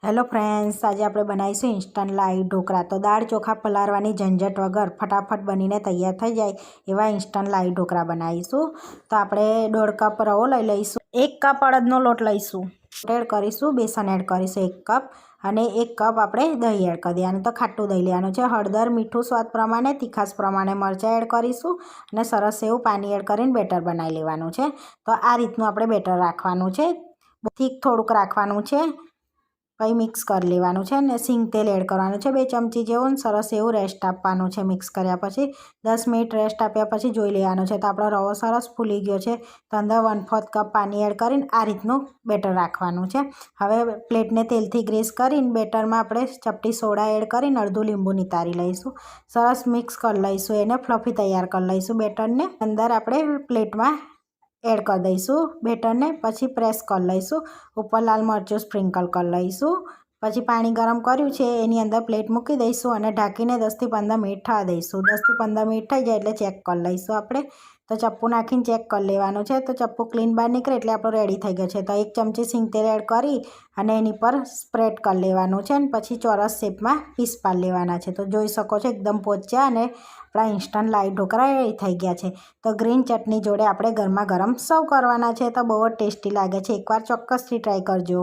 Hello friends, આજે આપણે બનાવીશું ઇન્સ્ટન્ટ લાઈવ ઢોકળા. તો દાળ ચોખા પલાળવાની ઝંઝટ વગર ફટાફટ બનીને તૈયાર થઈ જાય એવા ઇન્સ્ટન્ટ લાઈવ ઢોકળા બનાવીશું. તો આપણે 1.5 કપ રવો લઈ લઈશું, 1 કપ અડદનો લોટ લઈશું, એડ કરીશું, બેસન એડ કરીશું 1 કપ અને 1 કપ આપણે દહીં એડ કરી દેવાનું. તો ખાટું દહીં લેવાનું છે. હળદર, મીઠું સ્વાદ પ્રમાણે, તીખાશ પ્રમાણે મરચાં એડ કરીશું અને સરસ એવું પાણી એડ કરીને બેટર બનાવી લેવાનું છે. તો આ રીતનું આપણે બેટર રાખવાનું છે, થીક થોડુંક રાખવાનું છે. પછી મિક્સ કરી લેવાનું છે ને સિંગ તેલ એડ કરવાનું છે 2 ચમચી જેવું. સરસ એવું રેસ્ટ આપવાનું છે. મિક્સ કર્યા પછી 10 મિનિટ રેસ્ટ આપ્યા પછી જોઈ લેવાનું છે. તો આપણો રવો સરસ ફૂલી ગયો છે. તો અંદર 1/4 કપ પાણી એડ કરીને આ રીતનું બેટર રાખવાનું છે. હવે પ્લેટને તેલથી ગ્રીસ કરીને બેટરમાં આપણે ચપટી સોડા એડ કરીને અડધું લીંબુ નિતારી લઈશું. સરસ મિક્સ કરી લઈશું, એને ફ્લફી તૈયાર કરી લઈશું. બેટરને અંદર આપણે પ્લેટમાં એડ કરી દઈશું બેટરને, પછી પ્રેસ કરી લઈશું. ઉપર લાલ મરચું સ્પ્રિંકલ કરી લઈશું. પછી પાણી ગરમ કર્યું છે એની અંદર પ્લેટ મૂકી દઈશું અને ઢાંકીને 10 થી 15 મિનિટ થવા દઈશું. 10 થી 15 મિનિટ થઈ જાય એટલે ચેક કરી લઈશું આપણે. તો ચપ્પુ નાખીને ચેક કરી લેવાનું છે. તો ચપ્પુ ક્લીન બહાર નીકળે એટલે આપણો રેડી થઈ ગયો છે. તો 1 ચમચી સિંગ તેલ એડ કરી અને એની પર સ્પ્રેડ કરી લેવાનું છે અને પછી ચોરસ શેપમાં પીસ પાડી લેવાના છે. તો જોઈ શકો છો એકદમ પોચા અને આપણા ઇન્સ્ટન્ટ લાઈવ ઢોકળા રેડી થઈ ગયા છે. તો ગ્રીન ચટણી જોડે આપણે ગરમા ગરમ સર્વ કરવાના છે. તો બહુ જ ટેસ્ટી લાગે છે. એકવાર ચોક્કસથી ટ્રાય કરજો.